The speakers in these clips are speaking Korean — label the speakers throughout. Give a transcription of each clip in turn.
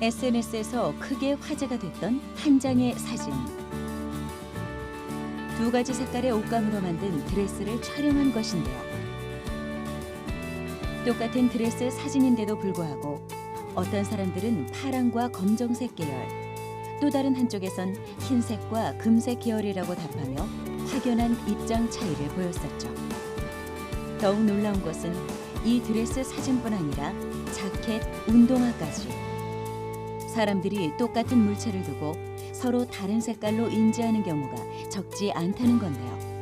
Speaker 1: SNS에서 크게 화제가 됐던 한 장의 사진. 두 가지 색깔의 옷감으로 만든 드레스를 촬영한 것인데요. 똑같은 드레스 사진인데도 불구하고 어떤 사람들은 파랑과 검정색 계열, 또 다른 한쪽에선 흰색과 금색 계열이라고 답하며 확연한 입장 차이를 보였었죠. 더욱 놀라운 것은 이 드레스 사진뿐 아니라 자켓, 운동화까지. 사람들이 똑같은 물체를 두고 서로 다른 색깔로 인지하는 경우가 적지 않다는 건데요.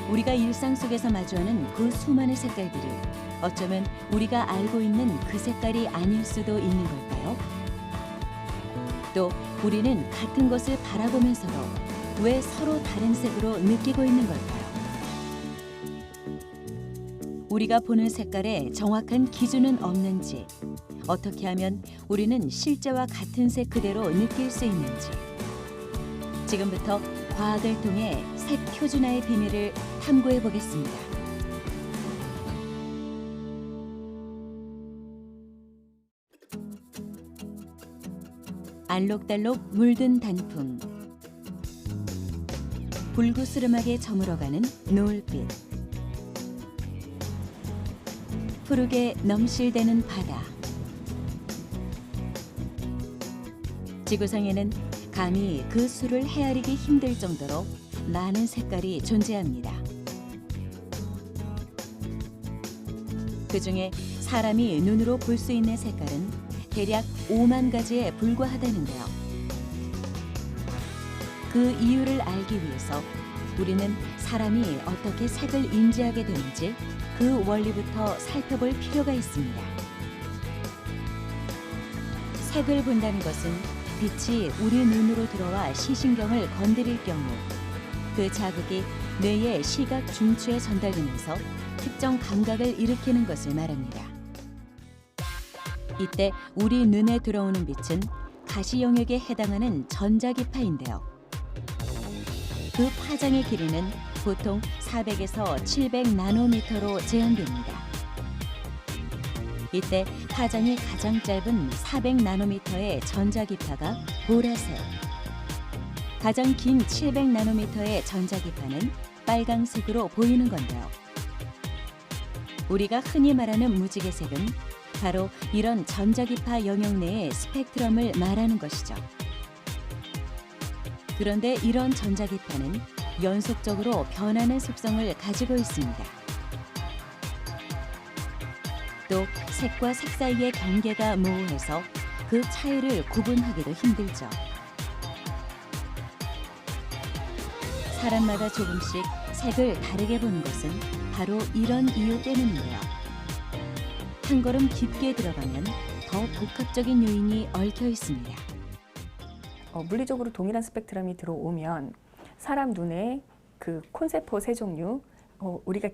Speaker 1: 우리가 일상 속에서 마주하는 그 수많은 색깔들이 어쩌면 우리가 알고 있는 그 색깔이 아닐 수도 있는 걸까요? 또 우리는 같은 것을 바라보면서도 왜 서로 다른 색으로 느끼고 있는 걸까요? 우리가 보는 색깔에 정확한 기준은 없는지, 어떻게 하면 우리는 실제와 같은 색 그대로 느낄 수 있는지, 지금부터 과학을 통해 색 표준화의 비밀을 탐구해 보겠습니다. 알록달록 물든 단풍, 불그스름하게 저물어가는 노을빛, 푸르게 넘실대는 바다. 지구상에는 감히 그 수를 헤아리기 힘들 정도로 많은 색깔이 존재합니다. 그중에 사람이 눈으로 볼 수 있는 색깔은 대략 5만 가지에 불과하다는데요. 그 이유를 알기 위해서 우리는 사람이 어떻게 색을 인지하게 되는지 그 원리부터 살펴볼 필요가 있습니다. 색을 본다는 것은 빛이 우리 눈으로 들어와 시신경을 건드릴 경우 그 자극이 뇌의 시각 중추에 전달되면서 특정 감각을 일으키는 것을 말합니다. 이때 우리 눈에 들어오는 빛은 가시 영역에 해당하는 전자기파인데요. 그 파장의 길이는 보통 400에서 700 나노미터로 제한됩니다. 이때 파장이 가장 짧은 400 나노미터의 전자기파가 보라색, 가장 긴 700 나노미터의 전자기파는 빨강색으로 보이는 건데요. 우리가 흔히 말하는 무지개색은 바로 이런 전자기파 영역 내의 스펙트럼을 말하는 것이죠. 그런데 이런 전자기파는 연속적으로 변하는 속성을 가지고 있습니다. 또 색과 색 사이의 경계가 모호해서 그 차이를 구분하기도 힘들죠. 사람마다 조금씩 색을 다르게 보는 것은 바로 이런 이유 때문인데요. 한 걸음 깊게 들어가면 더 복합적인 요인이 얽혀 있습니다.
Speaker 2: 물리적으로 동일한 스펙트럼이 들어오면 사람 눈에 그 콘세포 세 종류, 우리가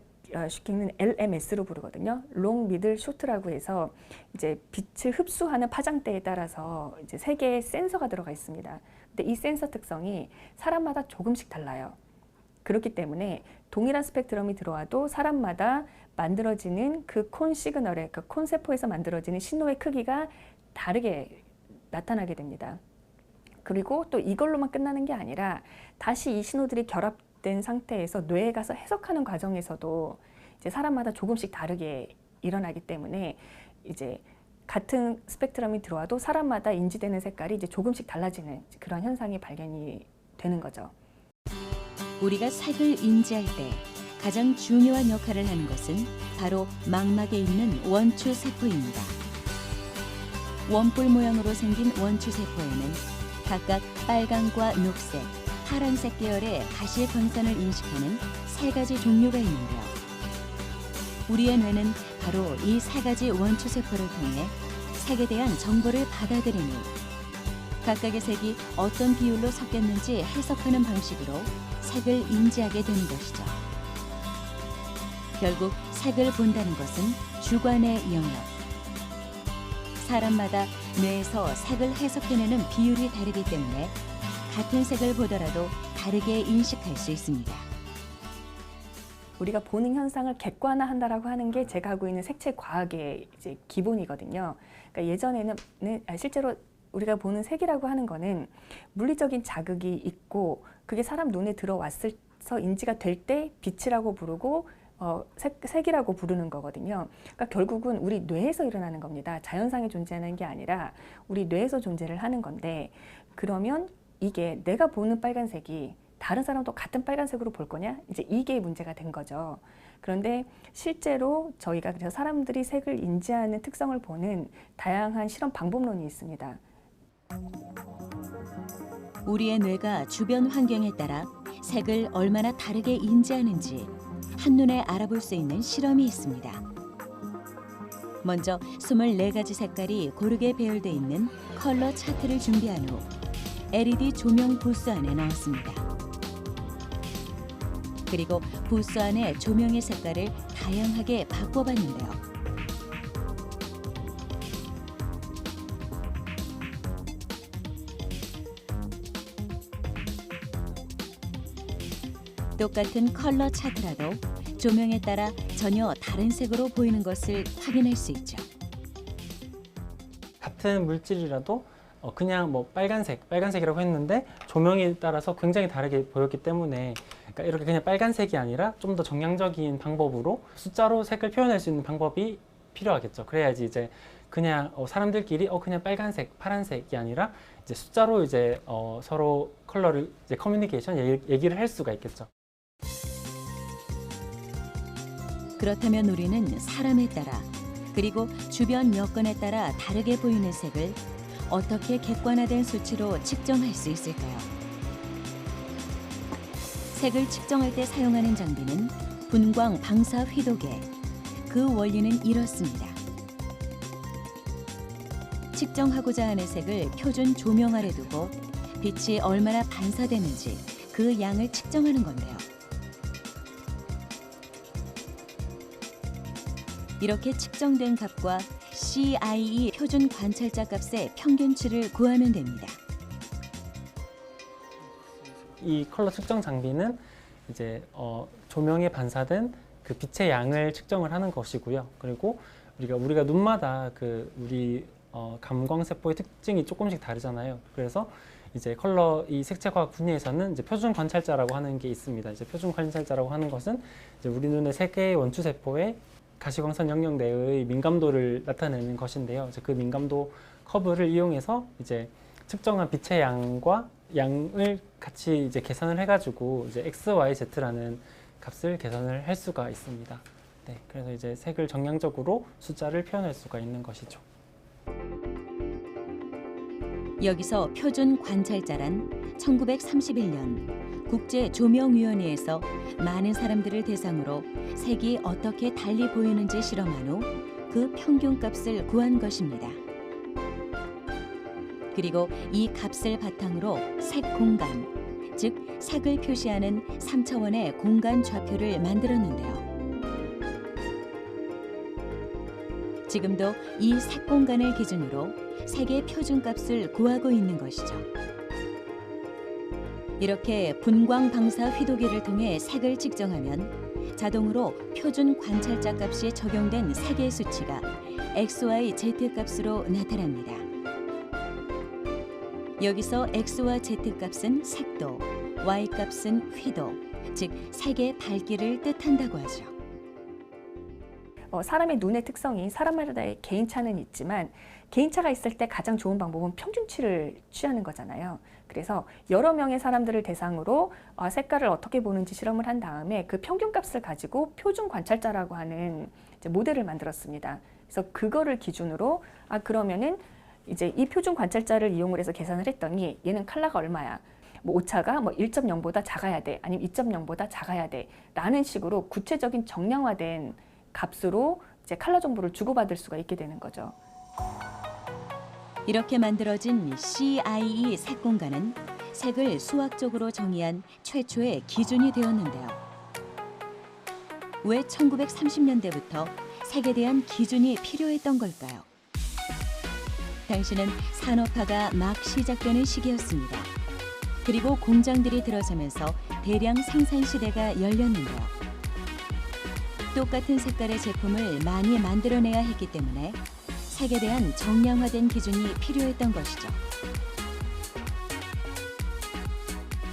Speaker 2: 쉽게 읽는 LMS로 부르거든요. 롱, 미들, 쇼트라고 해서 이제 빛을 흡수하는 파장대에 따라서 이제 세 개의 센서가 들어가 있습니다. 근데 이 센서 특성이 사람마다 조금씩 달라요. 그렇기 때문에 동일한 스펙트럼이 들어와도 사람마다 만들어지는 그 콘 시그널의 그 콘세포에서 만들어지는 신호의 크기가 다르게 나타나게 됩니다. 그리고 또 이걸로만 끝나는 게 아니라 다시 이 신호들이 결합된 상태에서 뇌에 가서 해석하는 과정에서도 이제 사람마다 조금씩 다르게 일어나기 때문에 이제 같은 스펙트럼이 들어와도 사람마다 인지되는 색깔이 이제 조금씩 달라지는 그런 현상이 발견이 되는 거죠.
Speaker 1: 우리가 색을 인지할 때 가장 중요한 역할을 하는 것은 바로 망막에 있는 원추세포입니다. 원뿔 모양으로 생긴 원추세포에는 각각 빨강과 녹색, 파란색 계열의 가시의 광선을 인식하는 세 가지 종류가 있는데요. 우리의 뇌는 바로 이 세 가지 원추세포를 통해 색에 대한 정보를 받아들이니 각각의 색이 어떤 비율로 섞였는지 해석하는 방식으로 색을 인지하게 되는 것이죠. 결국 색을 본다는 것은 주관의 영역. 사람마다 뇌에서 색을 해석해내는 비율이 다르기 때문에 같은 색을 보더라도 다르게 인식할 수 있습니다.
Speaker 2: 우리가 보는 현상을 객관화한다라고 하는 게 제가 하고 있는 색채 과학의 이제 기본이거든요. 그러니까 예전에는 실제로 우리가 보는 색이라고 하는 거는 물리적인 자극이 있고 그게 사람 눈에 들어왔어서 인지가 될 때 빛이라고 부르고 색이라고 부르는 거거든요. 그러니까 결국은 우리 뇌에서 일어나는 겁니다. 자연상에 존재하는 게 아니라 우리 뇌에서 존재를 하는 건데, 그러면 이게 내가 보는 빨간색이 다른 사람도 같은 빨간색으로 볼 거냐? 이제 이게 문제가 된 거죠. 그런데 실제로 저희가 그래서 사람들이 색을 인지하는 특성을 보는 다양한 실험 방법론이 있습니다.
Speaker 1: 우리의 뇌가 주변 환경에 따라 색을 얼마나 다르게 인지하는지 한눈에 알아볼 수 있는 실험이 있습니다. 먼저 24가지 색깔이 고르게 배열돼 있는 컬러 차트를 준비한 후 LED 조명 부스 안에 넣었습니다. 그리고 부스 안에 조명의 색깔을 다양하게 바꿔봤는데요. 똑같은 컬러 차트라도 조명에 따라 전혀 다른 색으로 보이는 것을 확인할 수 있죠.
Speaker 3: 같은 물질이라도 그냥 뭐 빨간색이라고 했는데 조명에 따라서 굉장히 다르게 보였기 때문에, 그러니까 이렇게 그냥 빨간색이 아니라 좀 더 정량적인 방법으로 숫자로 색을 표현할 수 있는 방법이 필요하겠죠. 그래야지 이제 그냥 사람들끼리 그냥 빨간색, 파란색이 아니라 이제 숫자로 이제 서로 컬러를 이제 커뮤니케이션 얘기를 할 수가 있겠죠.
Speaker 1: 그렇다면 우리는 사람에 따라 그리고 주변 여건에 따라 다르게 보이는 색을 어떻게 객관화된 수치로 측정할 수 있을까요? 색을 측정할 때 사용하는 장비는 분광 방사 휘도계. 그 원리는 이렇습니다. 측정하고자 하는 색을 표준 조명 아래 두고 빛이 얼마나 반사되는지 그 양을 측정하는 건데요. 이렇게 측정된 값과 CIE 표준 관찰자 값의 평균치를 구하면 됩니다.
Speaker 3: 이 컬러 측정 장비는 이제 조명에 반사된 그 빛의 양을 측정을 하는 것이고요. 그리고 우리가 눈마다 우리 감광세포의 특징이 조금씩 다르잖아요. 그래서 이제 이 색채과학 분야에서는 이제 표준 관찰자라고 하는 게 있습니다. 이제 표준 관찰자라고 하는 것은 이제 우리 눈의 세 개의 원추 세포의 가시광선 영역 내의 민감도를 나타내는 것인데요. 이제 그 민감도 커브를 이용해서 이제 측정한 빛의 양을 같이 이제 계산을 해가지고 이제 X, Y, Z라는 값을 계산을 할 수가 있습니다. 네, 그래서 이제 색을 정량적으로 숫자를 표현할 수가 있는 것이죠.
Speaker 1: 여기서 표준 관찰자란 1931년 국제조명위원회에서 많은 사람들을 대상으로 색이 어떻게 달리 보이는지 실험한 후 그 평균값을 구한 것입니다. 그리고 이 값을 바탕으로 색 공간, 즉 색을 표시하는 3차원의 공간 좌표를 만들었는데요. 지금도 이 색 공간을 기준으로 색의 표준값을 구하고 있는 것이죠. 이렇게 분광 방사 휘도계를 통해 색을 측정하면 자동으로 표준 관찰자 값이 적용된 색의 수치가 XY, Z 값으로 나타납니다. 여기서 X와 Z 값은 색도, Y 값은 휘도, 즉 색의 밝기를 뜻한다고 하죠.
Speaker 2: 사람의 눈의 특성이 사람마다의 개인차는 있지만 개인차가 있을 때 가장 좋은 방법은 평균치를 취하는 거잖아요. 그래서 여러 명의 사람들을 대상으로 색깔을 어떻게 보는지 실험을 한 다음에 그 평균값을 가지고 표준 관찰자라고 하는 이제 모델을 만들었습니다. 그래서 그거를 기준으로 그러면은 이제 이 표준 관찰자를 이용을 해서 계산을 했더니 얘는 컬러가 얼마야? 뭐 오차가 1.0보다 작아야 돼. 아니면 2.0보다 작아야 돼. 라는 식으로 구체적인 정량화된 값으로 이제 컬러 정보를 주고받을 수가 있게 되는 거죠.
Speaker 1: 이렇게 만들어진 CIE 색 공간은 색을 수학적으로 정의한 최초의 기준이 되었는데요. 왜 1930년대부터 색에 대한 기준이 필요했던 걸까요? 당시는 산업화가 막 시작되는 시기였습니다. 그리고 공장들이 들어서면서 대량 생산 시대가 열렸는데요. 똑같은 색깔의 제품을 많이 만들어내야 했기 때문에 색에 대한 정량화된 기준이 필요했던 것이죠.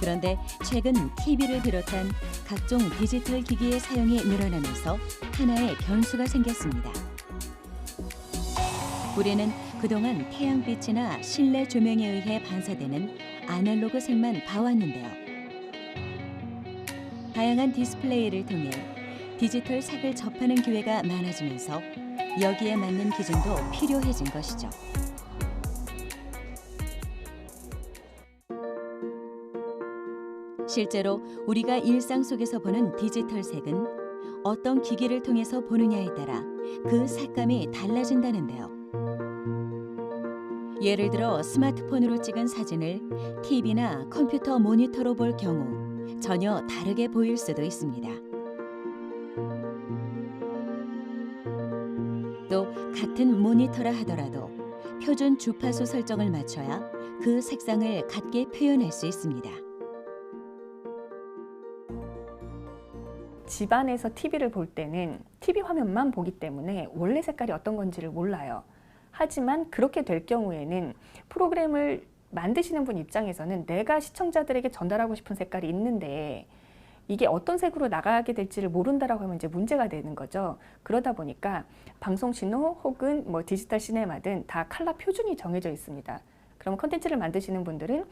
Speaker 1: 그런데 최근 TV를 비롯한 각종 디지털 기기의 사용이 늘어나면서 하나의 변수가 생겼습니다. 우리는 그동안 태양빛이나 실내 조명에 의해 반사되는 아날로그 색만 봐왔는데요. 다양한 디스플레이를 통해 디지털 색을 접하는 기회가 많아지면서 여기에 맞는 기준도 필요해진 것이죠. 실제로 우리가 일상 속에서 보는 디지털 색은 어떤 기기를 통해서 보느냐에 따라 그 색감이 달라진다는데요. 예를 들어 스마트폰으로 찍은 사진을 TV나 컴퓨터 모니터로 볼 경우 전혀 다르게 보일 수도 있습니다. 또 같은 모니터라 하더라도 표준 주파수 설정을 맞춰야 그 색상을 같게 표현할 수 있습니다.
Speaker 2: 집안에서 TV를 볼 때는 TV 화면만 보기 때문에 원래 색깔이 어떤 건지를 몰라요. 하지만 그렇게 될 경우에는 프로그램을 만드시는 분 입장에서는 내가 시청자들에게 전달하고 싶은 색깔이 있는데 이게 어떤 색으로 나가게 될지를 모른다라고 하면 이제 문제가 되는 거죠. 그러다 보니까 방송 신호 혹은 뭐 디지털 시네마든 다 컬러 표준이 정해져 있습니다. 그럼 컨텐츠를 만드시는 분들은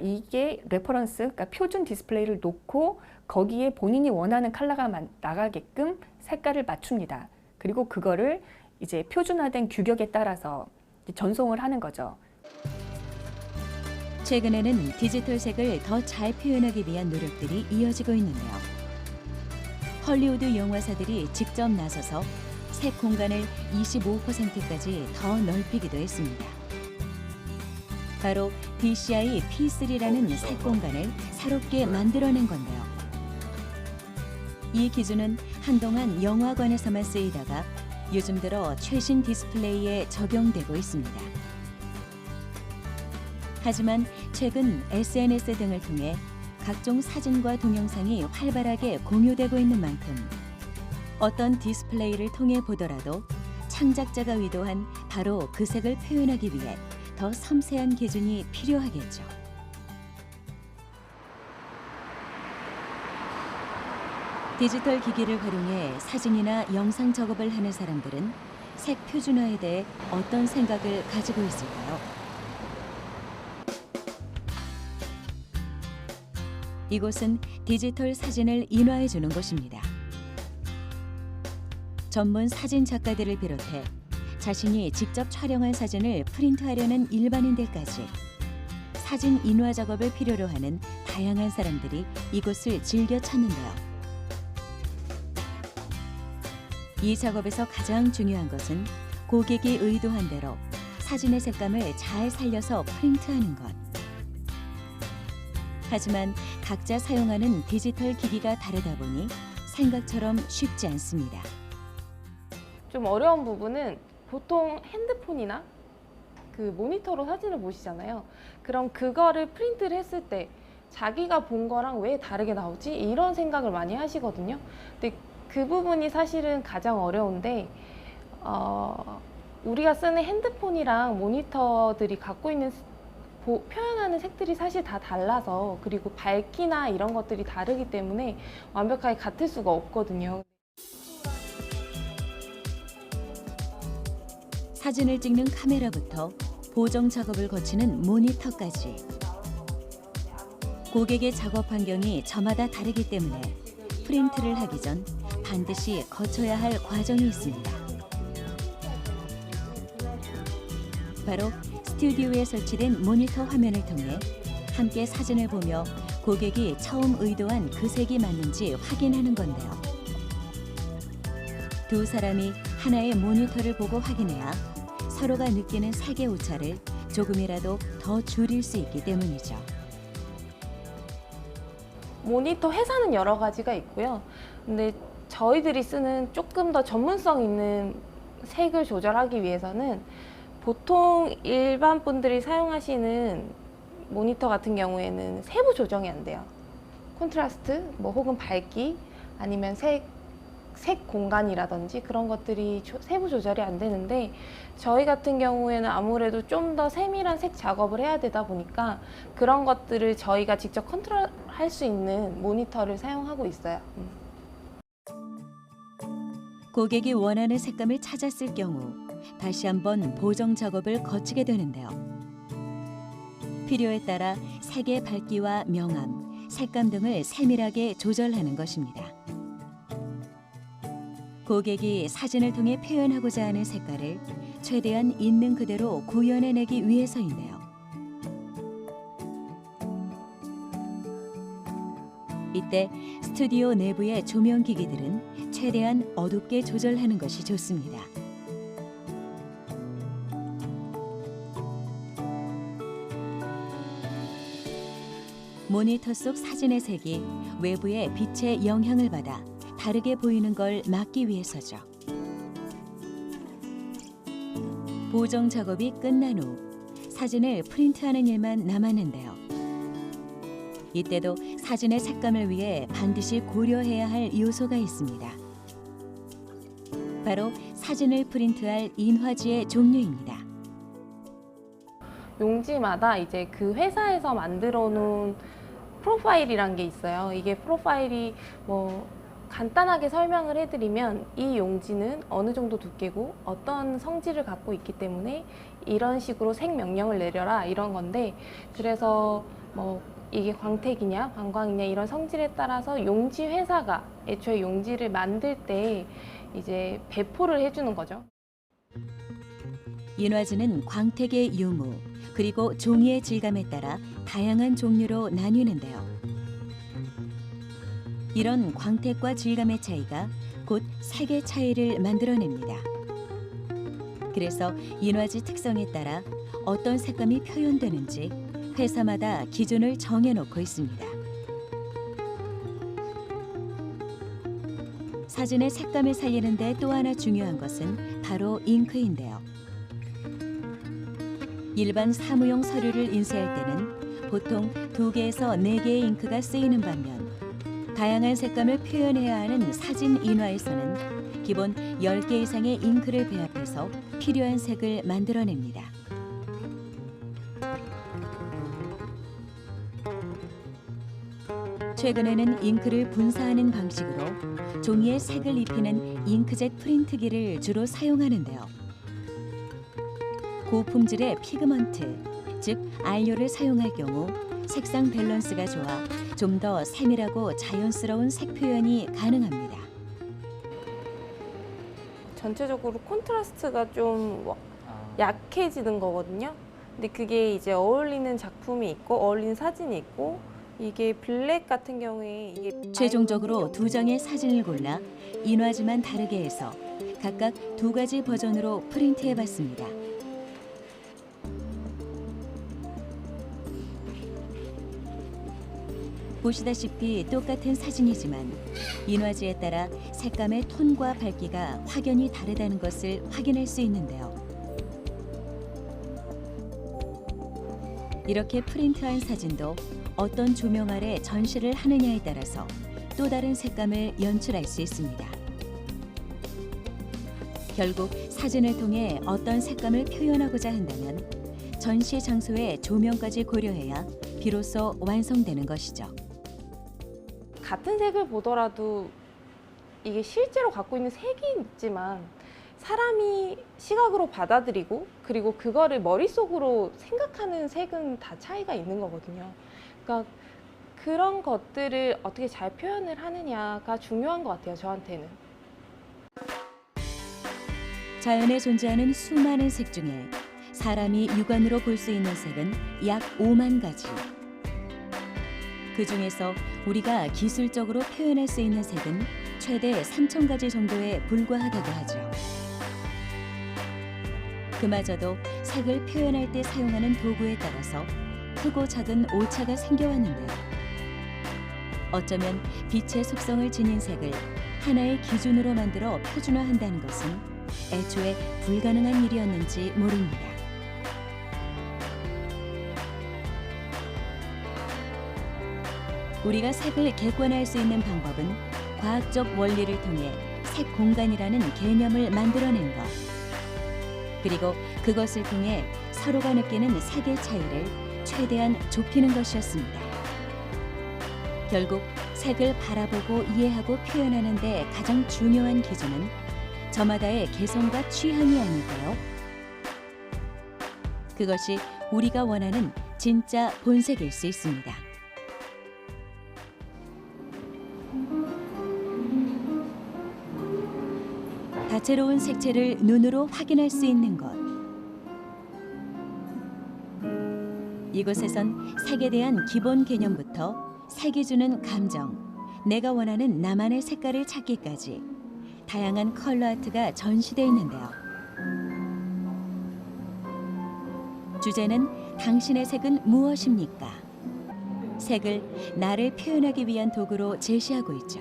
Speaker 2: 이게 레퍼런스, 그러니까 표준 디스플레이를 놓고 거기에 본인이 원하는 컬러가 나가게끔 색깔을 맞춥니다. 그리고 그거를 이제 표준화된 규격에 따라서 전송을 하는 거죠.
Speaker 1: 최근에는 디지털 색을 더 잘 표현하기 위한 노력들이 이어지고 있는데요. 헐리우드 영화사들이 직접 나서서 색 공간을 25%까지 더 넓히기도 했습니다. 바로 DCI P3라는 색 공간을 새롭게 만들어낸 건데요. 이 기준은 한동안 영화관에서만 쓰이다가 요즘 들어 최신 디스플레이에 적용되고 있습니다. 하지만 최근 SNS 등을 통해 각종 사진과 동영상이 활발하게 공유되고 있는 만큼 어떤 디스플레이를 통해 보더라도 창작자가 의도한 바로 그 색을 표현하기 위해 더 섬세한 기준이 필요하겠죠. 디지털 기기를 활용해 사진이나 영상 작업을 하는 사람들은 색 표준화에 대해 어떤 생각을 가지고 있을까요? 이곳은 디지털 사진을 인화해 주는 곳입니다. 전문 사진 작가들을 비롯해 자신이 직접 촬영한 사진을 프린트하려는 일반인들까지 사진 인화 작업을 필요로 하는 다양한 사람들이 이곳을 즐겨 찾는데요. 이 작업에서 가장 중요한 것은 고객이 의도한 대로 사진의 색감을 잘 살려서 프린트하는 것. 하지만 각자 사용하는 디지털 기기가 다르다 보니 생각처럼 쉽지 않습니다.
Speaker 4: 좀 어려운 부분은 보통 핸드폰이나 그 모니터로 사진을 보시잖아요. 그럼 그거를 프린트를 했을 때 자기가 본 거랑 왜 다르게 나오지? 이런 생각을 많이 하시거든요. 근데 그 부분이 사실은 가장 어려운데 우리가 쓰는 핸드폰이랑 모니터들이 갖고 있는 표현하는 색들이 사실 다 달라서, 그리고 밝기나 이런 것들이 다르기 때문에 완벽하게 같을 수가 없거든요.
Speaker 1: 사진을 찍는 카메라부터 보정 작업을 거치는 모니터까지 고객의 작업 환경이 저마다 다르기 때문에 프린트를 하기 전 반드시 거쳐야 할 과정이 있습니다. 바로 스튜디오에 설치된 모니터 화면을 통해 함께 사진을 보며 고객이 처음 의도한 그 색이 맞는지 확인하는 건데요. 두 사람이 하나의 모니터를 보고 확인해야 서로가 느끼는 색의 오차를 조금이라도 더 줄일 수 있기 때문이죠.
Speaker 4: 모니터 회사는 여러 가지가 있고요. 근데 저희들이 쓰는 조금 더 전문성 있는 색을 조절하기 위해서는 보통 일반 분들이 사용하시는 모니터 같은 경우에는 세부 조정이 안 돼요. 콘트라스트, 뭐 혹은 밝기, 아니면 색 공간이라든지 그런 것들이 세부 조절이 안 되는데 저희 같은 경우에는 아무래도 좀 더 세밀한 색 작업을 해야 되다 보니까 그런 것들을 저희가 직접 컨트롤할 수 있는 모니터를 사용하고 있어요.
Speaker 1: 고객이 원하는 색감을 찾았을 경우 다시 한번 보정 작업을 거치게 되는데요. 필요에 따라 색의 밝기와 명암, 색감 등을 세밀하게 조절하는 것입니다. 고객이 사진을 통해 표현하고자 하는 색깔을 최대한 있는 그대로 구현해내기 위해서인데요. 이때 스튜디오 내부의 조명 기기들은 최대한 어둡게 조절하는 것이 좋습니다. 모니터 속 사진의 색이 외부의 빛의 영향을 받아 다르게 보이는 걸 막기 위해서죠. 보정 작업이 끝난 후 사진을 프린트하는 일만 남았는데요. 이때도 사진의 색감을 위해 반드시 고려해야 할 요소가 있습니다. 바로 사진을 프린트할 인화지의 종류입니다.
Speaker 4: 용지마다 이제 그 회사에서 만들어 놓은 프로파일이란 게 있어요. 이게 프로파일이 뭐 간단하게 설명을 해드리면 이 용지는 어느 정도 두께고 어떤 성질을 갖고 있기 때문에 이런 식으로 색 명령을 내려라 이런 건데, 그래서 뭐 이게 광택이냐 반광이냐 이런 성질에 따라서 용지 회사가 애초에 용지를 만들 때 이제 배포를 해주는 거죠.
Speaker 1: 인화지는 광택의 유무 그리고 종이의 질감에 따라 다양한 종류로 나뉘는데요. 이런 광택과 질감의 차이가 곧 색의 차이를 만들어냅니다. 그래서 인화지 특성에 따라 어떤 색감이 표현되는지 회사마다 기준을 정해놓고 있습니다. 사진의 색감을 살리는 데 또 하나 중요한 것은 바로 잉크인데요. 일반 사무용 서류를 인쇄할 때는 보통 2개에서 4개의 잉크가 쓰이는 반면 다양한 색감을 표현해야 하는 사진 인화에서는 기본 10개 이상의 잉크를 배합해서 필요한 색을 만들어냅니다. 최근에는 잉크를 분사하는 방식으로 종이에 색을 입히는 잉크젯 프린트기를 주로 사용하는데요. 고품질의 피그먼트, 즉 안료를 사용할 경우 색상 밸런스가 좋아 좀 더 세밀하고 자연스러운 색 표현이 가능합니다.
Speaker 4: 전체적으로 콘트라스트가 좀 약해지는 거거든요. 근데 그게 이제 어울리는 작품이 있고 어울리는 사진이 있고, 이게 블랙 같은 경우에 이게
Speaker 1: 최종적으로 2장의 사진을 골라 인화지만 다르게 해서 각각 2가지 버전으로 프린트해봤습니다. 보시다시피 똑같은 사진이지만 인화지에 따라 색감의 톤과 밝기가 확연히 다르다는 것을 확인할 수 있는데요. 이렇게 프린트한 사진도 어떤 조명 아래 전시를 하느냐에 따라서 또 다른 색감을 연출할 수 있습니다. 결국 사진을 통해 어떤 색감을 표현하고자 한다면 전시 장소의 조명까지 고려해야 비로소 완성되는 것이죠.
Speaker 4: 같은 색을 보더라도 이게 실제로 갖고 있는 색이 있지만 사람이 시각으로 받아들이고 그리고 그거를 머릿속으로 생각하는 색은 다 차이가 있는 거거든요. 그러니까 그런 것들을 어떻게 잘 표현을 하느냐가 중요한 것 같아요, 저한테는.
Speaker 1: 자연에 존재하는 수많은 색 중에 사람이 육안으로 볼 수 있는 색은 약 5만 가지. 그 중에서 우리가 기술적으로 표현할 수 있는 색은 최대 3천 가지 정도에 불과하다고 하죠. 그마저도 색을 표현할 때 사용하는 도구에 따라서 크고 작은 오차가 생겨왔는데요. 어쩌면 빛의 속성을 지닌 색을 하나의 기준으로 만들어 표준화한다는 것은 애초에 불가능한 일이었는지 모릅니다. 우리가 색을 객관화할 수 있는 방법은 과학적 원리를 통해 색 공간이라는 개념을 만들어낸 것. 그리고 그것을 통해 서로가 느끼는 색의 차이를 최대한 좁히는 것이었습니다. 결국 색을 바라보고 이해하고 표현하는 데 가장 중요한 기준은 저마다의 개성과 취향이 아닐까요? 그것이 우리가 원하는 진짜 본색일 수 있습니다. 다채로운 색채를 눈으로 확인할 수 있는 곳. 이곳에선 색에 대한 기본 개념부터 색이 주는 감정, 내가 원하는 나만의 색깔을 찾기까지 다양한 컬러 아트가 전시되어 있는데요. 주제는 당신의 색은 무엇입니까? 색을 나를 표현하기 위한 도구로 제시하고 있죠.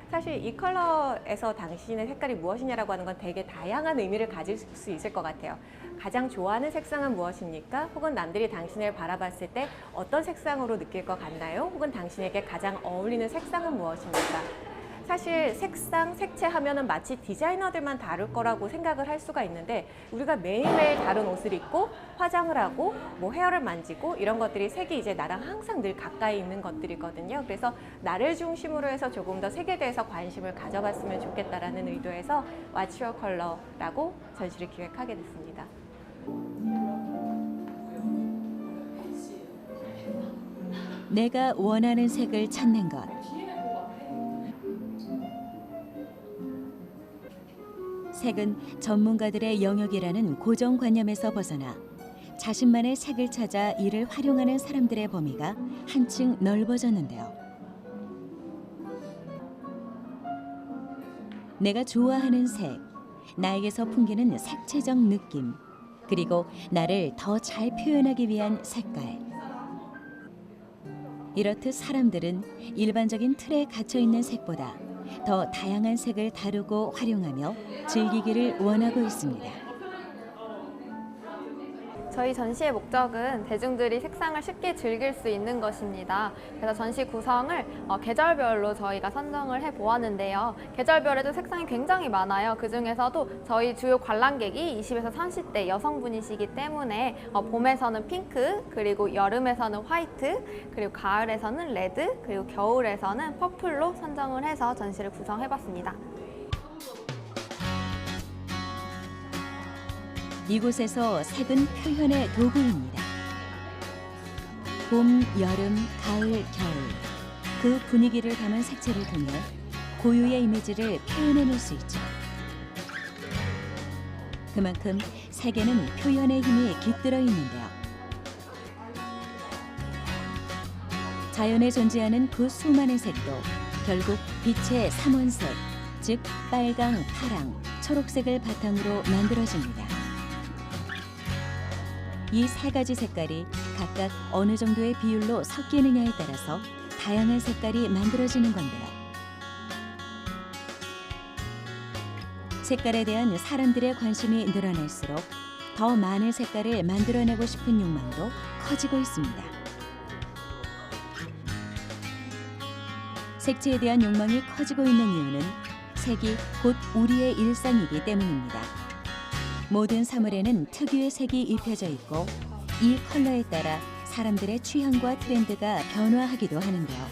Speaker 5: 사실 이 컬러에서 당신의 색깔이 무엇이냐라고 하는 건 되게 다양한 의미를 가질 수 있을 것 같아요. 가장 좋아하는 색상은 무엇입니까? 혹은 남들이 당신을 바라봤을 때 어떤 색상으로 느낄 것 같나요? 혹은 당신에게 가장 어울리는 색상은 무엇입니까? 사실 색상, 색채 하면은 마치 디자이너들만 다룰 거라고 생각을 할 수가 있는데 우리가 매일매일 다른 옷을 입고 화장을 하고 뭐 헤어를 만지고 이런 것들이 색이 이제 나랑 항상 늘 가까이 있는 것들이거든요. 그래서 나를 중심으로 해서 조금 더 색에 대해서 관심을 가져봤으면 좋겠다라는 의도에서 What's Your Color라고 전시를 기획하게 됐습니다.
Speaker 1: 내가 원하는 색을 찾는 것. 색은 전문가들의 영역이라는 고정관념에서 벗어나 자신만의 색을 찾아 이를 활용하는 사람들의 범위가 한층 넓어졌는데요. 내가 좋아하는 색, 나에게서 풍기는 색채적 느낌, 그리고 나를 더 잘 표현하기 위한 색깔. 이렇듯 사람들은 일반적인 틀에 갇혀 있는 색보다 더 다양한 색을 다루고 활용하며 즐기기를 원하고 있습니다.
Speaker 6: 저희 전시의 목적은 대중들이 색상을 쉽게 즐길 수 있는 것입니다. 그래서 전시 구성을 계절별로 저희가 선정을 해보았는데요. 계절별에도 색상이 굉장히 많아요. 그 중에서도 저희 주요 관람객이 20에서 30대 여성분이시기 때문에 봄에서는 핑크, 그리고 여름에서는 화이트, 그리고 가을에서는 레드, 그리고 겨울에서는 퍼플로 선정을 해서 전시를 구성해봤습니다.
Speaker 1: 이곳에서 색은 표현의 도구입니다. 봄, 여름, 가을, 겨울 그 분위기를 담은 색채를 통해 고유의 이미지를 표현해낼 수 있죠. 그만큼 색에는 표현의 힘이 깃들어 있는데요. 자연에 존재하는 그 수많은 색도 결국 빛의 삼원색, 즉 빨강, 파랑, 초록색을 바탕으로 만들어집니다. 이 세 가지 색깔이 각각 어느 정도의 비율로 섞이느냐에 따라서 다양한 색깔이 만들어지는 건데요. 색깔에 대한 사람들의 관심이 늘어날수록 더 많은 색깔을 만들어내고 싶은 욕망도 커지고 있습니다. 색채에 대한 욕망이 커지고 있는 이유는 색이 곧 우리의 일상이기 때문입니다. 모든 사물에는 특유의 색이 입혀져 있고 이 컬러에 따라 사람들의 취향과 트렌드가 변화하기도 하는데요.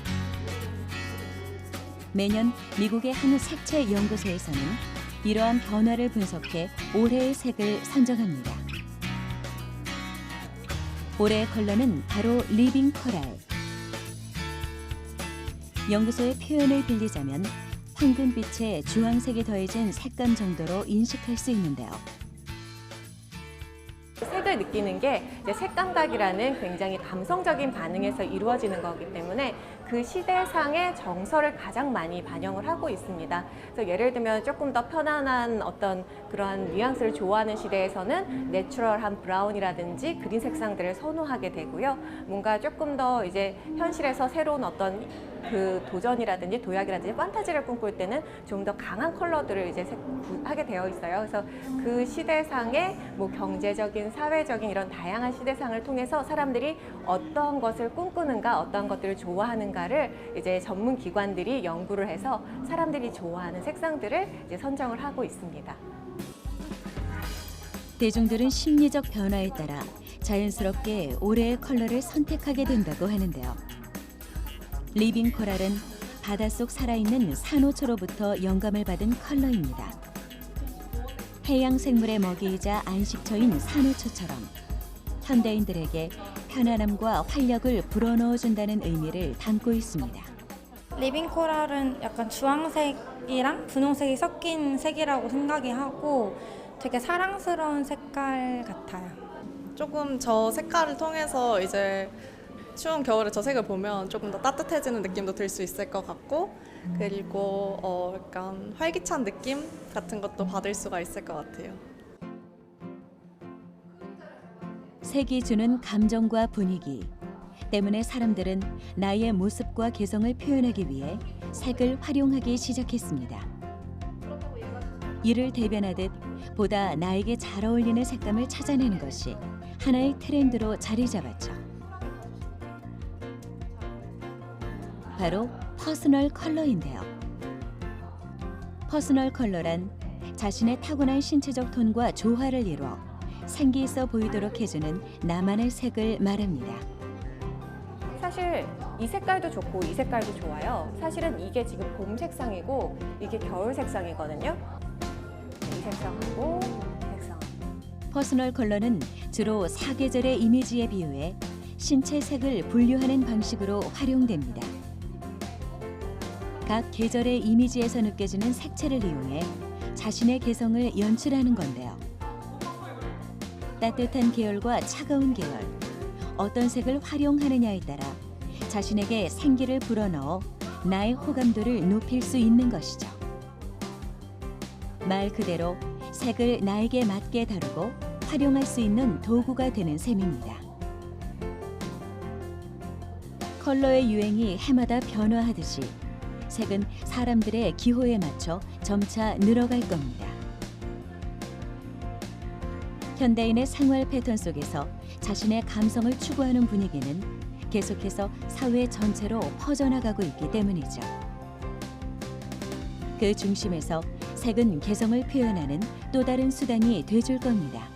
Speaker 1: 매년 미국의 한 색채 연구소에서는 이러한 변화를 분석해 올해의 색을 선정합니다. 올해의 컬러는 바로 리빙 코랄. 연구소의 표현을 빌리자면 황금빛에 주황색이 더해진 색감 정도로 인식할 수 있는데요.
Speaker 5: 색을 느끼는 게 이제 색감각이라는 굉장히 감성적인 반응에서 이루어지는 거기 때문에 그 시대상의 정서를 가장 많이 반영을 하고 있습니다. 그래서 예를 들면 조금 더 편안한 어떤 그러한 뉘앙스를 좋아하는 시대에서는 내추럴한 브라운이라든지 그린 색상들을 선호하게 되고요. 뭔가 조금 더 이제 현실에서 새로운 어떤 그 도전이라든지 도약이라든지 판타지를 꿈꿀 때는 좀 더 강한 컬러들을 이제 하게 되어 있어요. 그래서 그 시대상의 뭐 경제적인, 사회적인 이런 다양한 시대상을 통해서 사람들이 어떤 것을 꿈꾸는가, 어떤 것들을 좋아하는가 것인가를 이제 전문 기관들이 연구를 해서 사람들이 좋아하는 색상들을 이제 선정을 하고 있습니다.
Speaker 1: 대중들은 심리적 변화에 따라 자연스럽게 올해의 컬러를 선택하게 된다고 하는데요. 리빙 코랄은 바닷속 살아있는 산호초로부터 영감을 받은 컬러입니다. 해양 생물의 먹이이자 안식처인 산호초처럼 현대인들에게 편안함과 활력을 불어넣어준다는 의미를 담고 있습니다.
Speaker 7: 리빙 코랄은 약간 주황색이랑 분홍색이 섞인 색이라고 생각이 하고 되게 사랑스러운 색깔 같아요.
Speaker 8: 조금 저 색깔을 통해서 이제 추운 겨울에 저 색을 보면 조금 더 따뜻해지는 느낌도 들 수 있을 것 같고, 그리고 약간 활기찬 느낌 같은 것도 받을 수가 있을 것 같아요.
Speaker 1: 색이 주는 감정과 분위기 때문에 사람들은 나의 모습과 개성을 표현하기 위해 색을 활용하기 시작했습니다. 이를 대변하듯 보다 나에게 잘 어울리는 색감을 찾아내는 것이 하나의 트렌드로 자리 잡았죠. 바로 퍼스널 컬러인데요. 퍼스널 컬러란 자신의 타고난 신체적 톤과 조화를 이루어 생기 있어 보이도록 해주는 나만의 색을 말합니다.
Speaker 5: 사실 이 색깔도 좋고 이 색깔도 좋아요. 사실은 이게 지금 봄 색상이고 이게 겨울 색상이거든요. 이 색상하고 이 색상.
Speaker 1: 퍼스널 컬러는 주로 사계절의 이미지에 비유해 신체 색을 분류하는 방식으로 활용됩니다. 각 계절의 이미지에서 느껴지는 색채를 이용해 자신의 개성을 연출하는 건데요. 따뜻한 계열과 차가운 계열, 어떤 색을 활용하느냐에 따라 자신에게 생기를 불어넣어 나의 호감도를 높일 수 있는 것이죠. 말 그대로 색을 나에게 맞게 다루고 활용할 수 있는 도구가 되는 셈입니다. 컬러의 유행이 해마다 변화하듯이 색은 사람들의 기호에 맞춰 점차 늘어갈 겁니다. 현대인의 생활 패턴 속에서 자신의 감성을 추구하는 분위기는 계속해서 사회 전체로 퍼져나가고 있기 때문이죠. 그 중심에서 색은 개성을 표현하는 또 다른 수단이 돼줄 겁니다.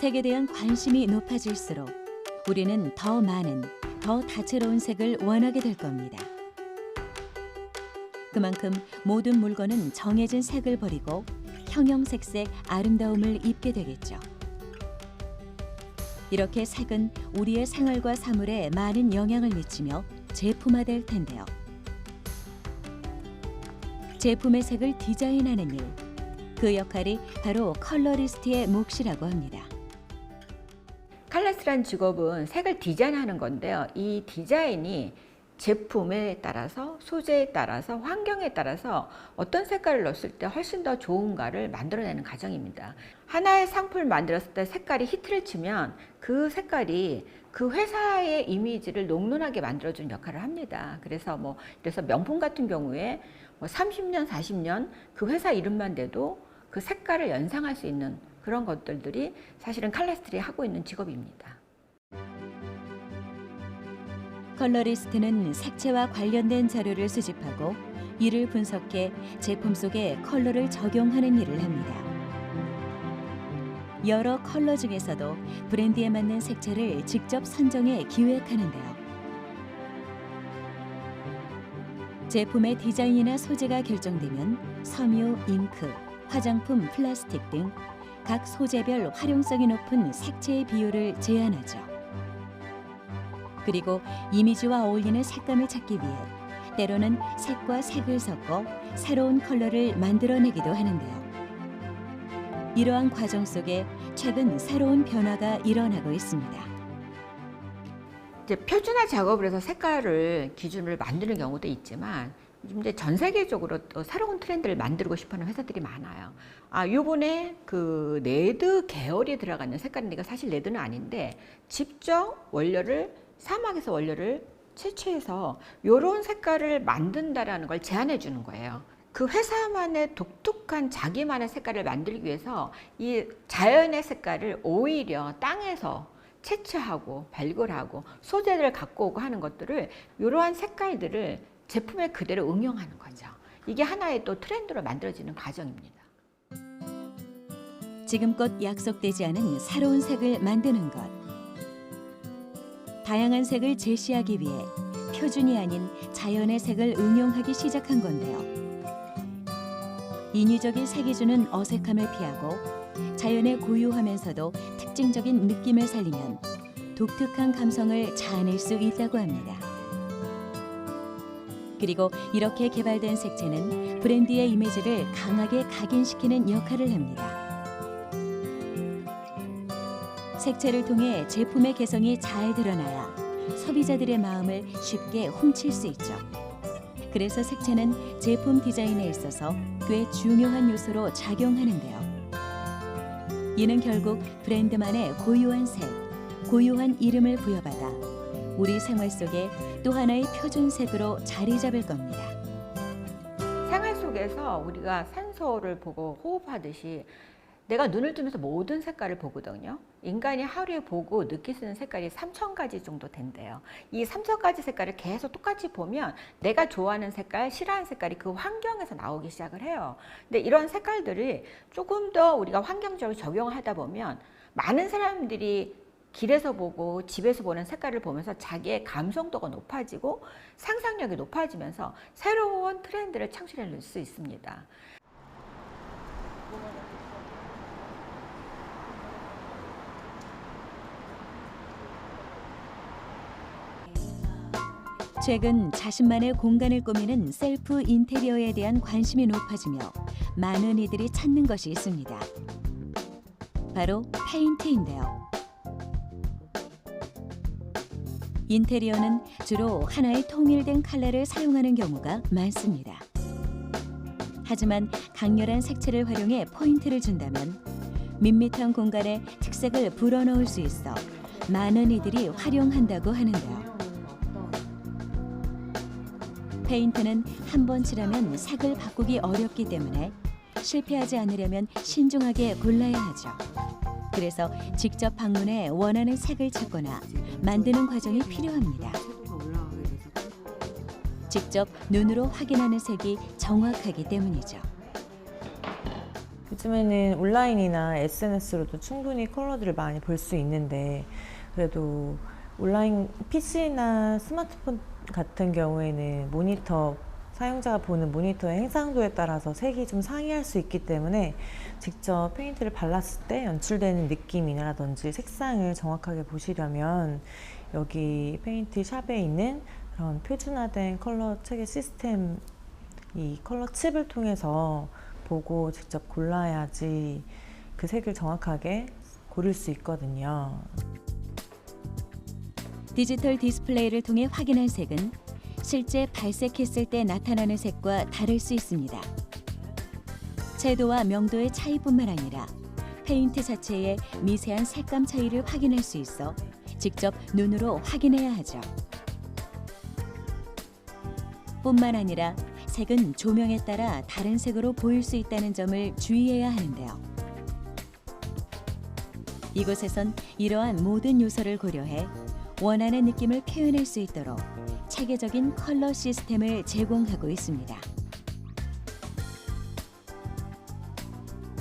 Speaker 1: 색에 대한 관심이 높아질수록 우리는 더 많은, 더 다채로운 색을 원하게 될 겁니다. 그만큼 모든 물건은 정해진 색을 버리고 형형색색 아름다움을 입게 되겠죠. 이렇게 색은 우리의 생활과 사물에 많은 영향을 미치며 제품화될 텐데요. 제품의 색을 디자인하는 일, 그 역할이 바로 컬러리스트의 몫이라고 합니다.
Speaker 9: 컬러리스트라는 직업은 색을 디자인하는 건데요. 이 디자인이 제품에 따라서, 소재에 따라서, 환경에 따라서 어떤 색깔을 넣었을 때 훨씬 더 좋은가를 만들어내는 과정입니다. 하나의 상품을 만들었을 때 색깔이 히트를 치면 그 색깔이 그 회사의 이미지를 녹론하게 만들어주는 역할을 합니다. 그래서 명품 같은 경우에 30년, 40년 그 회사 이름만 대도 그 색깔을 연상할 수 있는 그런 것들이 사실은 컬러리스트들이 하고 있는 직업입니다.
Speaker 1: 컬러리스트는 색채와 관련된 자료를 수집하고 이를 분석해 제품 속에 컬러를 적용하는 일을 합니다. 여러 컬러 중에서도 브랜드에 맞는 색채를 직접 선정해 기획하는데요. 제품의 디자인이나 소재가 결정되면 섬유, 잉크, 화장품, 플라스틱 등 각 소재별 활용성이 높은 색채의 비율을 제안하죠. 그리고 이미지와 어울리는 색감을 찾기 위해 때로는 색과 색을 섞어 새로운 컬러를 만들어내기도 하는데요. 이러한 과정 속에 최근 새로운 변화가 일어나고 있습니다.
Speaker 9: 이제 표준화 작업을 해서 색깔을 기준을 만드는 경우도 있지만 이제 전 세계적으로 또 새로운 트렌드를 만들고 싶어하는 회사들이 많아요. 요번에 그 레드 계열이 들어가는 색깔인데 이거 사실 레드는 아닌데 직접 원료를 사막에서 원료를 채취해서 이런 색깔을 만든다라는 걸 제안해 주는 거예요. 그 회사만의 독특한 자기만의 색깔을 만들기 위해서 이 자연의 색깔을 오히려 땅에서 채취하고 발굴하고 소재를 갖고 오고 하는 것들을, 이러한 색깔들을 제품에 그대로 응용하는 거죠. 이게 하나의 또 트렌드로 만들어지는 과정입니다.
Speaker 1: 지금껏 약속되지 않은 새로운 색을 만드는 것. 다양한 색을 제시하기 위해 표준이 아닌 자연의 색을 응용하기 시작한 건데요. 인위적인 색이 주는 어색함을 피하고 자연의 고유하면서도 특징적인 느낌을 살리면 독특한 감성을 자아낼 수 있다고 합니다. 그리고 이렇게 개발된 색채는 브랜드의 이미지를 강하게 각인시키는 역할을 합니다. 색채를 통해 제품의 개성이 잘 드러나야 소비자들의 마음을 쉽게 훔칠 수 있죠. 그래서 색채는 제품 디자인에 있어서 꽤 중요한 요소로 작용하는데요. 이는 결국 브랜드만의 고유한 색, 고유한 이름을 부여받아 우리 생활 속에 또 하나의 표준색으로 자리 잡을 겁니다.
Speaker 9: 생활 속에서 우리가 산소를 보고 호흡하듯이 내가 눈을 뜨면서 모든 색깔을 보거든요. 인간이 하루에 보고 느낄 수 있는 색깔이 3,000가지 정도 된대요. 이 3,000가지 색깔을 계속 똑같이 보면 내가 좋아하는 색깔, 싫어하는 색깔이 그 환경에서 나오기 시작을 해요. 근데 이런 색깔들이 조금 더 우리가 환경적으로 적용을 하다 보면 많은 사람들이 길에서 보고 집에서 보는 색깔을 보면서 자기의 감성도가 높아지고 상상력이 높아지면서 새로운 트렌드를 창출해낼 수 있습니다.
Speaker 1: 최근 자신만의 공간을 꾸미는 셀프 인테리어에 대한 관심이 높아지며 많은 이들이 찾는 것이 있습니다. 바로 페인트인데요. 인테리어는 주로 하나의 통일된 컬러를 사용하는 경우가 많습니다. 하지만 강렬한 색채를 활용해 포인트를 준다면 밋밋한 공간에 특색을 불어넣을 수 있어 많은 이들이 활용한다고 하는데요. 페인트는 한 번 칠하면 색을 바꾸기 어렵기 때문에 실패하지 않으려면 신중하게 골라야 하죠. 그래서 직접 방문해 원하는 색을 찾거나 만드는 과정이 필요합니다. 직접 눈으로 확인하는 색이 정확하기 때문이죠.
Speaker 10: 요즘에는 온라인이나 SNS로도 충분히 컬러들을 많이 볼 수 있는데, 그래도 온라인 PC나 스마트폰 같은 경우에는 모니터, 사용자가 보는 모니터의 해상도에 따라서 색이 좀 상이할 수 있기 때문에 직접 페인트를 발랐을 때 연출되는 느낌이라든지 색상을 정확하게 보시려면 여기 페인트 샵에 있는 그런 표준화된 컬러 체계 시스템, 이 컬러 칩을 통해서 보고 직접 골라야지 그 색을 정확하게 고를 수 있거든요.
Speaker 1: 디지털 디스플레이를 통해 확인한 색은 실제 발색했을 때 나타나는 색과 다를 수 있습니다. 채도와 명도의 차이뿐만 아니라 페인트 자체의 미세한 색감 차이를 확인할 수 있어 직접 눈으로 확인해야 하죠. 뿐만 아니라 색은 조명에 따라 다른 색으로 보일 수 있다는 점을 주의해야 하는데요. 이곳에선 이러한 모든 요소를 고려해 원하는 느낌을 표현할 수 있도록 체계적인 컬러 시스템을 제공하고 있습니다.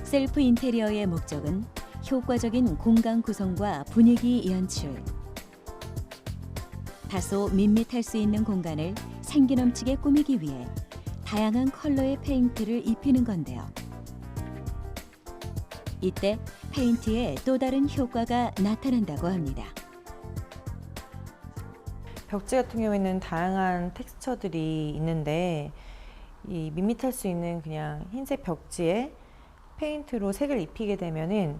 Speaker 1: 셀프 인테리어의 목적은 효과적인 공간 구성과 분위기 연출, 다소 밋밋할 수 있는 공간을 생기 넘치게 꾸미기 위해 다양한 컬러의 페인트를 입히는 건데요. 이때 페인트에 또 다른 효과가 나타난다고 합니다.
Speaker 10: 벽지 같은 경우에는 다양한 텍스처들이 있는데, 이 밋밋할 수 있는 그냥 흰색 벽지에 페인트로 색을 입히게 되면은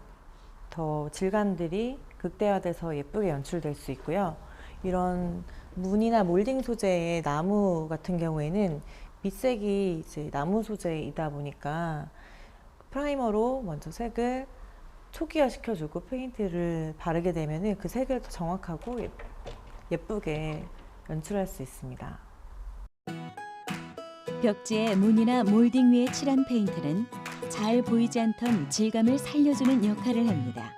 Speaker 10: 더 질감들이 극대화돼서 예쁘게 연출될 수 있고요. 이런 무늬나 몰딩 소재의 나무 같은 경우에는 밑색이 이제 나무 소재이다 보니까 프라이머로 먼저 색을 초기화 시켜주고 페인트를 바르게 되면은 그 색을 더 정확하고 예쁘게 연출할 수 있습니다.
Speaker 1: 벽지에 문이나 몰딩 위에 칠한 페인트는 잘 보이지 않던 질감을 살려주는 역할을 합니다.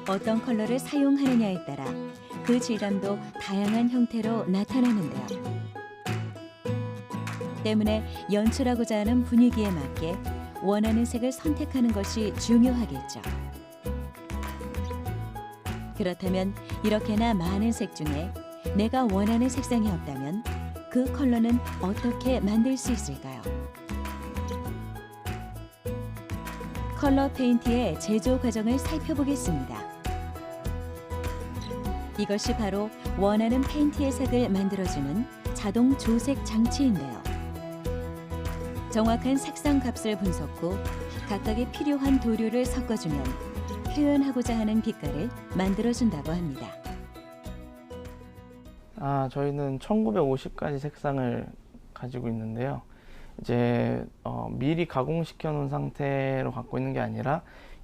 Speaker 1: 어떤 컬러를 사용하느냐에 따라 그 질감도 다양한 형태로 나타나는데요. 때문에 연출하고자 하는 분위기에 맞게 원하는 색을 선택하는 것이 중요하겠죠. 그렇다면 이렇게나 많은 색 중에 내가 원하는 색상이 없다면 그 컬러는 어떻게 만들 수 있을까요? 컬러 페인트의 제조 과정을 살펴보겠습니다. 이것이 바로 원하는 페인트의 색을 만들어주는 자동 조색 장치인데요. 정확한 색상 값을 분석 후 각각의 필요한 도료를 섞어주면 표현하고자 하는 빛깔을 만들어준다고 합니다.
Speaker 11: 저희는 1950가지 색상을 가지고 있는데요. 이제 미리 가공시켜 놓은 상태로 갖고 있는 게 아니라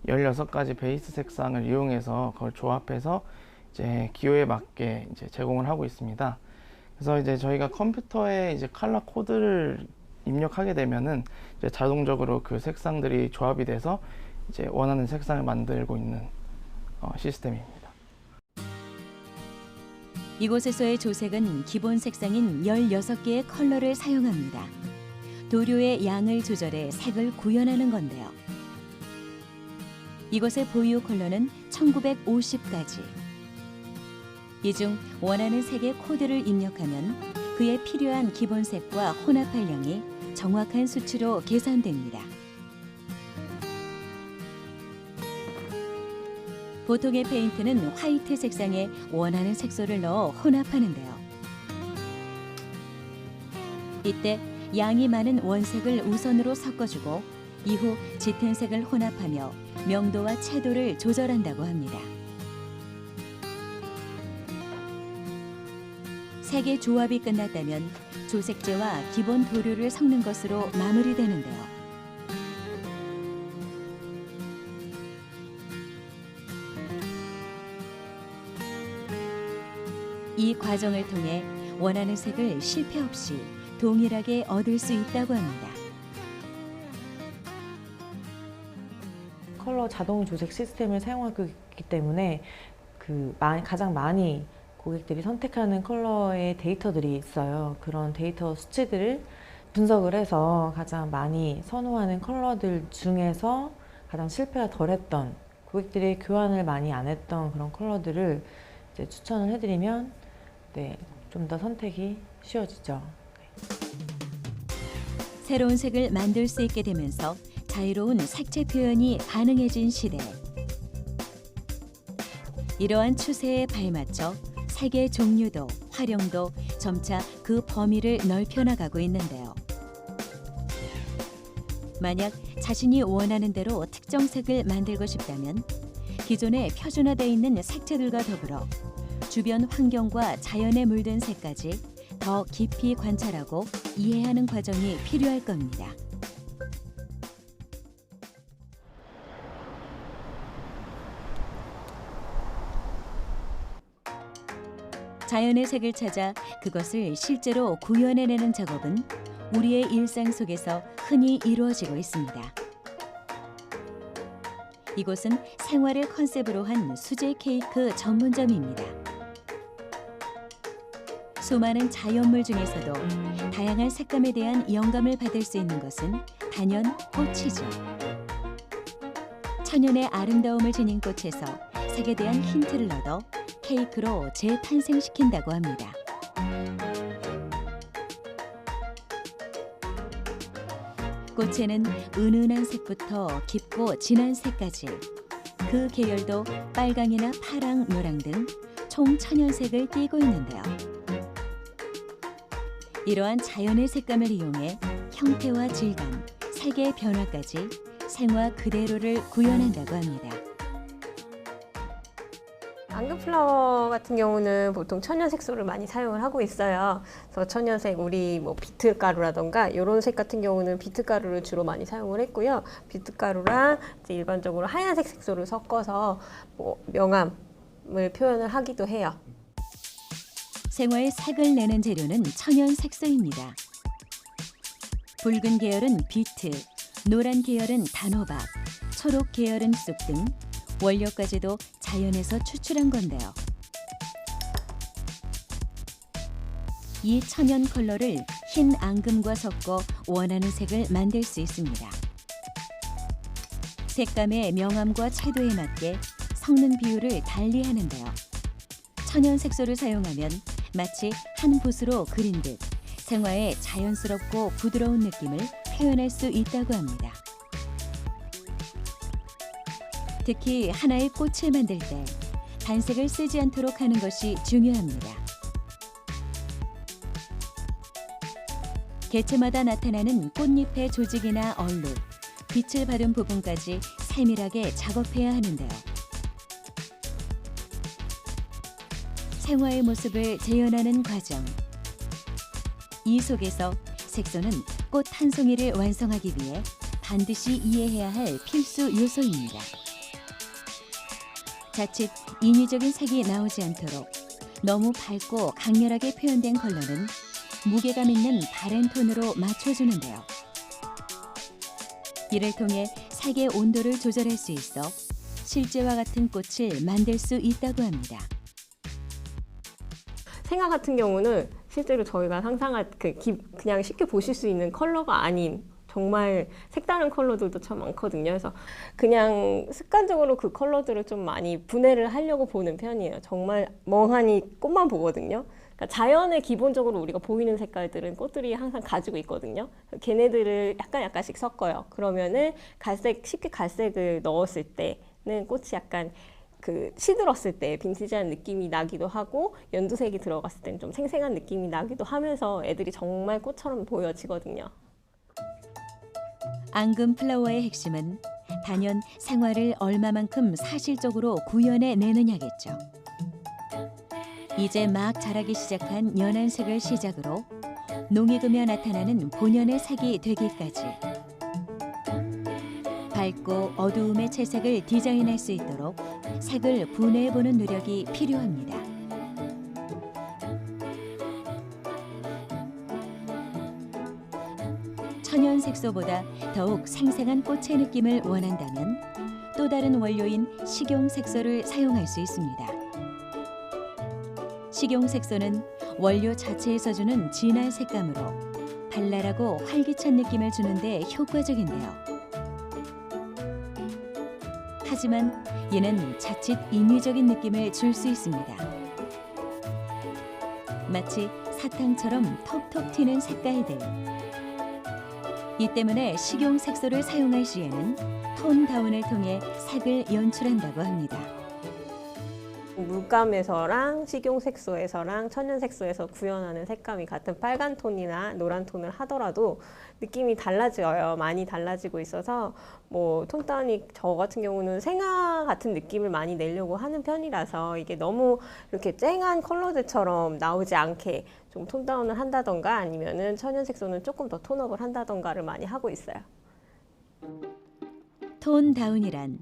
Speaker 11: 16가지 베이스 색상을 이용해서 그걸 조합해서 이제 기호에 맞게 이제 제공을 하고 있습니다. 그래서 이제 저희가 컴퓨터에 이제 컬러 코드를 입력하게 되면은 이제 자동적으로 그 색상들이 조합이 돼서 이제 원하는 색상을 만들고 있는 시스템입니다.
Speaker 1: 이곳에서의 조색은 기본 색상인 16개의 컬러를 사용합니다. 도료의 양을 조절해 색을 구현하는 건데요. 이곳의 보유 컬러는 1950가지. 이 중 원하는 색의 코드를 입력하면 그에 필요한 기본 색과 혼합할 양이 정확한 수치로 계산됩니다. 보통의 페인트는 화이트 색상에 원하는 색소를 넣어 혼합하는데요. 이때 양이 많은 원색을 우선으로 섞어주고 이후 짙은 색을 혼합하며 명도와 채도를 조절한다고 합니다. 색의 조합이 끝났다면 조색제와 기본 도료를 섞는 것으로 마무리되는데요. 이 과정을 통해 원하는 색을 실패 없이 동일하게 얻을 수 있다고 합니다.
Speaker 10: 컬러 자동 조색 시스템을 사용하고 있기 때문에 가장 많이 고객들이 선택하는 컬러의 데이터들이 있어요. 그런 데이터 수치들을 분석을 해서 가장 많이 선호하는 컬러들 중에서 가장 실패가 덜했던, 고객들이 교환을 많이 안 했던 그런 컬러들을 이제 추천을 해드리면 좀 더 선택이 쉬워지죠.
Speaker 1: 새로운 색을 만들 수 있게 되면서 자유로운 색채 표현이 가능해진 시대. 이러한 추세에 발맞춰 색의 종류도 활용도 점차 그 범위를 넓혀나가고 있는데요. 만약 자신이 원하는 대로 특정 색을 만들고 싶다면 기존에 표준화되어 있는 색채들과 더불어 주변 환경과 자연에 물든 색까지 더 깊이 관찰하고 이해하는 과정이 필요할 겁니다. 자연의 색을 찾아 그것을 실제로 구현해내는 작업은 우리의 일상 속에서 흔히 이루어지고 있습니다. 이곳은 생활을 컨셉으로 한 수제 케이크 전문점입니다. 수많은 자연물 중에서도 다양한 색감에 대한 영감을 받을 수 있는 것은 단연 꽃이죠. 천연의 아름다움을 지닌 꽃에서 색에 대한 힌트를 얻어 케이크로 재탄생시킨다고 합니다. 꽃에는 은은한 색부터 깊고 진한 색까지 그 계열도 빨강이나 파랑, 노랑 등 총 천연색을 띠고 있는데요. 이러한 자연의 색감을 이용해 형태와 질감, 색의 변화까지 생화 그대로를 구현한다고 합니다.
Speaker 5: 앙금플라워 같은 경우는 보통 천연 색소를 많이 사용을 하고 있어요. 그래서 천연색, 우리 비트 가루라던가 이런 색 같은 경우는 비트 가루를 주로 많이 사용을 했고요. 비트 가루랑 이제 일반적으로 하얀색 색소를 섞어서 명암, 색감을 표현을 하기도 해요.
Speaker 1: 생화의 색을 내는 재료는 천연 색소입니다. 붉은 계열은 비트, 노란 계열은 단호박, 초록 계열은 쑥 등 원료까지도 자연에서 추출한 건데요. 이 천연 컬러를 흰 앙금과 섞어 원하는 색을 만들 수 있습니다. 색감의 명암과 채도에 맞게 섞는 비율을 달리 하는데요. 천연 색소를 사용하면 마치 한 붓으로 그린 듯 생화의 자연스럽고 부드러운 느낌을 표현할 수 있다고 합니다. 특히 하나의 꽃을 만들 때 단색을 쓰지 않도록 하는 것이 중요합니다. 개체마다 나타나는 꽃잎의 조직이나 얼룩, 빛을 받은 부분까지 세밀하게 작업해야 하는데요. 생화의 모습을 재현하는 과정. 이 속에서 색소는 꽃 한 송이를 완성하기 위해 반드시 이해해야 할 필수 요소입니다. 자칫 인위적인 색이 나오지 않도록 너무 밝고 강렬하게 표현된 컬러는 무게감 있는 바른 톤으로 맞춰주는데요. 이를 통해 색의 온도를 조절할 수 있어 실제와 같은 꽃을 만들 수 있다고 합니다.
Speaker 5: 생화 같은 경우는 실제로 저희가 상상할 그냥 쉽게 보실 수 있는 컬러가 아닌 정말 색다른 컬러들도 참 많거든요. 그래서 그냥 습관적으로 그 컬러들을 좀 많이 분해를 하려고 보는 편이에요. 정말 멍하니 꽃만 보거든요. 그러니까 자연에 기본적으로 우리가 보이는 색깔들은 꽃들이 항상 가지고 있거든요. 걔네들을 약간씩 섞어요. 그러면은 쉽게 갈색을 넣었을 때는 꽃이 약간 시들었을 때 빈티지한 느낌이 나기도 하고 연두색이 들어갔을 때는 좀 생생한 느낌이 나기도 하면서 애들이 정말 꽃처럼 보여지거든요.
Speaker 1: 앙금 플라워의 핵심은 단연 생화를 얼마만큼 사실적으로 구현해 내느냐겠죠. 이제 막 자라기 시작한 연한 색을 시작으로 농익으며 나타나는 본연의 색이 되기까지 밝고 어두움의 채색을 디자인할 수 있도록 색을 분해해보는 노력이 필요합니다. 천연 색소보다 더욱 생생한 꽃의 느낌을 원한다면 또 다른 원료인 식용 색소를 사용할 수 있습니다. 식용 색소는 원료 자체에서 주는 진한 색감으로 발랄하고 활기찬 느낌을 주는데 효과적인데요. 하지만 얘는 자칫 인위적인 느낌을 줄 수 있습니다. 마치 사탕처럼 톡톡 튀는 색깔들. 이 때문에 식용 색소를 사용할 시에는 톤 다운을 통해 색을 연출한다고 합니다.
Speaker 5: 물감에서랑 식용색소에서랑 천연색소에서 구현하는 색감이 같은 빨간 톤이나 노란 톤을 하더라도 느낌이 달라져요. 많이 달라지고 있어서 톤 다운이 저 같은 경우는 생화 같은 느낌을 많이 내려고 하는 편이라서 이게 너무 이렇게 쨍한 컬러들처럼 나오지 않게 좀 톤 다운을 한다던가 아니면은 천연색소는 조금 더 톤업을 한다던가를 많이 하고 있어요.
Speaker 1: 톤 다운이란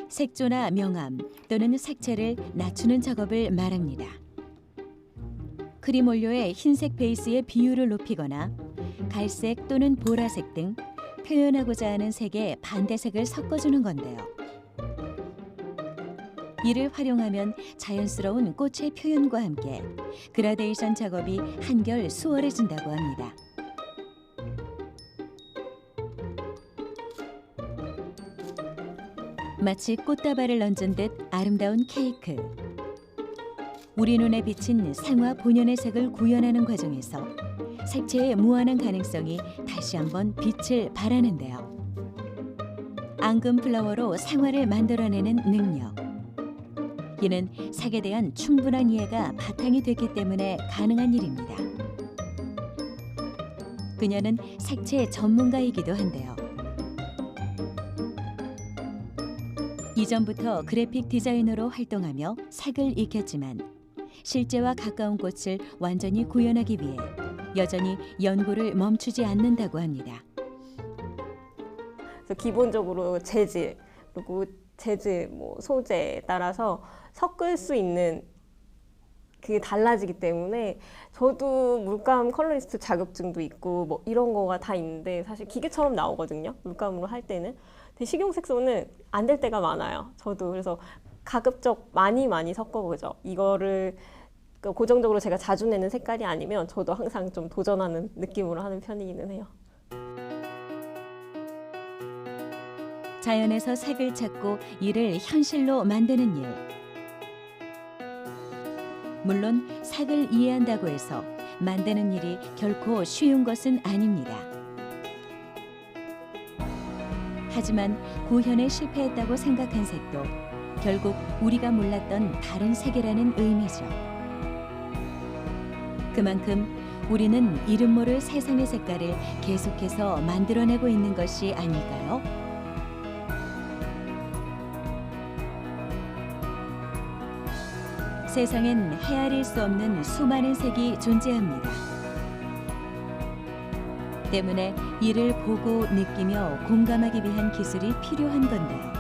Speaker 1: 색조나 명암 또는 색채를 낮추는 작업을 말합니다. 크림 원료의 흰색 베이스의 비율을 높이거나 갈색 또는 보라색 등 표현하고자 하는 색의 반대색을 섞어주는 건데요. 이를 활용하면 자연스러운 꽃의 표현과 함께 그라데이션 작업이 한결 수월해진다고 합니다. 마치 꽃다발을 얹은 듯 아름다운 케이크. 우리 눈에 비친 생화 본연의 색을 구현하는 과정에서 색채의 무한한 가능성이 다시 한번 빛을 발하는데요. 앙금 플라워로 생화를 만들어내는 능력. 이는 색에 대한 충분한 이해가 바탕이 됐기 때문에 가능한 일입니다. 그녀는 색채 전문가이기도 한데요. 이전부터 그래픽 디자이너로 활동하며 색을 익혔지만 실제와 가까운 꽃을 완전히 구현하기 위해 여전히 연구를 멈추지 않는다고 합니다.
Speaker 5: 그래서 기본적으로 재질 그리고
Speaker 12: 재질, 뭐 소재에 따라서 섞을 수 있는 그게 달라지기 때문에 저도 물감 컬러리스트 자격증도 있고 뭐 이런 거가 다 있는데 사실 기계처럼 나오거든요. 물감으로 할 때는. 근데 식용색소는 안 될 때가 많아요. 저도 그래서 가급적 많이 섞어보죠. 이거를 고정적으로 제가 자주 내는 색깔이 아니면 저도 항상 좀 도전하는 느낌으로 하는 편이기는 해요.
Speaker 1: 자연에서 색을 찾고 이를 현실로 만드는 일. 물론 색을 이해한다고 해서 만드는 일이 결코 쉬운 것은 아닙니다. 하지만 구현에 실패했다고 생각한 색도 결국 우리가 몰랐던 다른 색이라는 의미죠. 그만큼 우리는 이름 모를 세상의 색깔을 계속해서 만들어내고 있는 것이 아닐까요? 세상엔 헤아릴 수 없는 수많은 색이 존재합니다. 때문에 이를 보고 느끼며 공감하기 위한 기술이 필요한 건데요.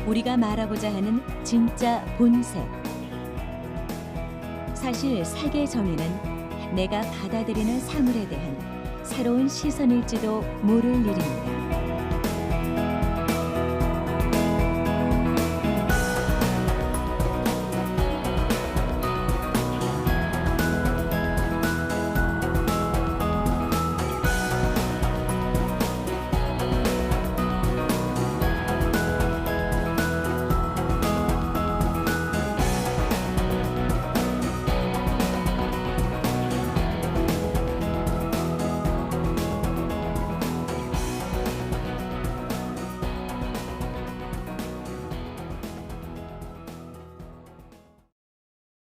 Speaker 1: 우리가 말하고자 하는 진짜 본색. 사실 색의 정의는 내가 받아들이는 사물에 대한 새로운 시선일지도 모를 일입니다.